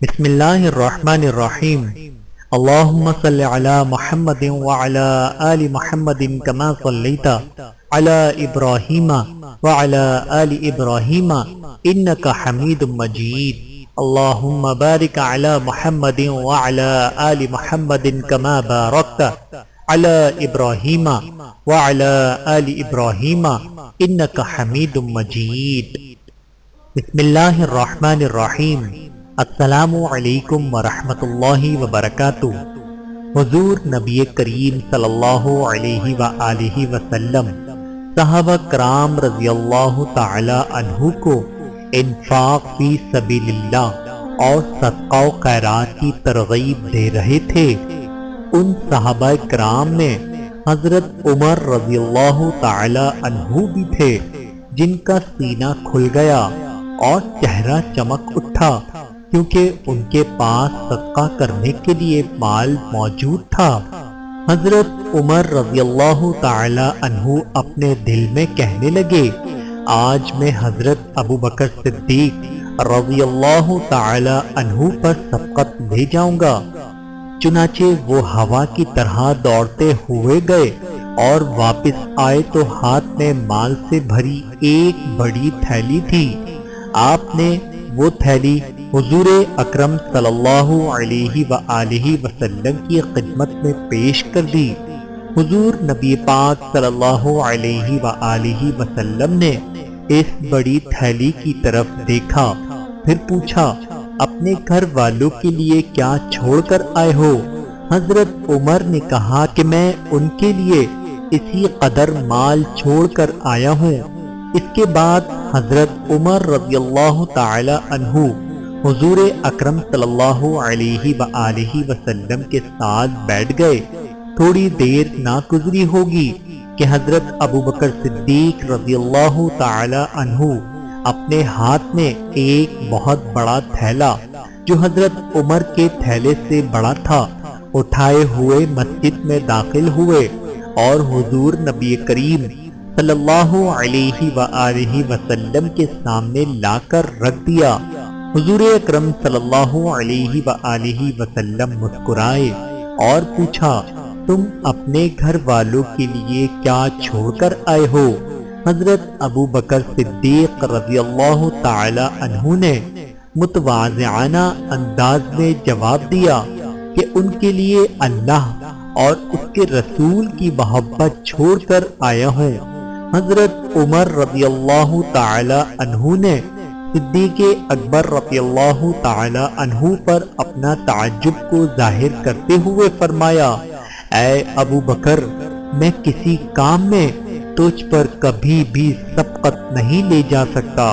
بسم اللہ الرحمن الرحیم اللہم صل علی محمد وعلی آل محمد کما صلیت علی ابراہیم وعلی آل ابراہیم انکا حمید مجید اللہم بارک علی محمد وعلی آل محمد کما بارکت علی ابراہیم وعلی آل ابراہیم انکا حمید مجید۔ بسم اللہ الرحمن الرحیم۔ السلام علیکم ورحمۃ اللہ وبرکاتہ۔ حضور نبی کریم صلی اللہ علیہ وآلہ وسلم صحابہ کرام رضی اللہ تعالی عنہ کو انفاق فی سبیل اللہ اور صدقہ و خیرات کی ترغیب دے رہے تھے۔ ان صحابہ کرام میں حضرت عمر رضی اللہ تعالی عنہ بھی تھے، جن کا سینہ کھل گیا اور چہرہ چمک اٹھا، کیونکہ ان کے پاس صدقہ کرنے کے لیے مال موجود تھا۔ حضرت عمر رضی اللہ تعالی عنہ اپنے دل میں کہنے لگے، آج میں حضرت ابو بکر صدیق رضی اللہ تعالی عنہ پر سبقت لے جاؤں گا۔ چنانچہ وہ ہوا کی طرح دوڑتے ہوئے گئے اور واپس آئے تو ہاتھ میں مال سے بھری ایک بڑی تھیلی تھی۔ آپ نے وہ تھیلی حضور اکرم صلی اللہ علیہ وآلہ وسلم کی خدمت میں پیش کر دی۔ حضور نبی پاک صلی اللہ علیہ وآلہ وسلم نے اس بڑی تھیلی کی طرف دیکھا، پھر پوچھا، اپنے گھر والوں کے لیے کیا چھوڑ کر آئے ہو؟ حضرت عمر نے کہا کہ میں ان کے لیے اسی قدر مال چھوڑ کر آیا ہوں۔ اس کے بعد حضرت عمر رضی اللہ تعالی عنہ حضور اکرم صلی اللہ علیہ وآلہ وسلم کے ساتھ بیٹھ گئے۔ تھوڑی دیر نہ گزری ہوگی کہ حضرت ابو بکر صدیق رضی اللہ تعالی عنہ اپنے ہاتھ میں ایک بہت بڑا تھیلا، جو حضرت عمر کے تھیلے سے بڑا تھا، اٹھائے ہوئے مسجد میں داخل ہوئے اور حضور نبی کریم صلی اللہ علیہ وآلہ وسلم کے سامنے لا کر رکھ دیا۔ حضور اکرم صلی اللہ علیہ وآلہ وسلم مسکرائے اور پوچھا، تم اپنے گھر والوں کے لیے کیا چھوڑ کر آئے ہو؟ حضرت ابو بکر صدیق رضی اللہ تعالی عنہ نے متواضعانہ انداز میں جواب دیا کہ ان کے لیے اللہ اور اس کے رسول کی محبت چھوڑ کر آیا ہوں۔ حضرت عمر رضی اللہ تعالی عنہ نے صدیق اکبر رضی اللہ تعالی عنہ پر اپنا تعجب کو ظاہر کرتے ہوئے فرمایا، اے ابو بکر، میں کسی کام میں تجھ پر کبھی بھی سبقت نہیں لے جا سکتا۔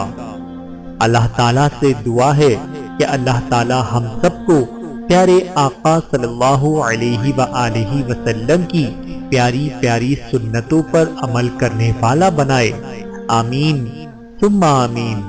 اللہ تعالیٰ سے دعا ہے کہ اللہ تعالیٰ ہم سب کو پیارے آقا صلی اللہ علیہ وآلہ وسلم کی پیاری پیاری سنتوں پر عمل کرنے والا بنائے۔ آمین ثم آمین۔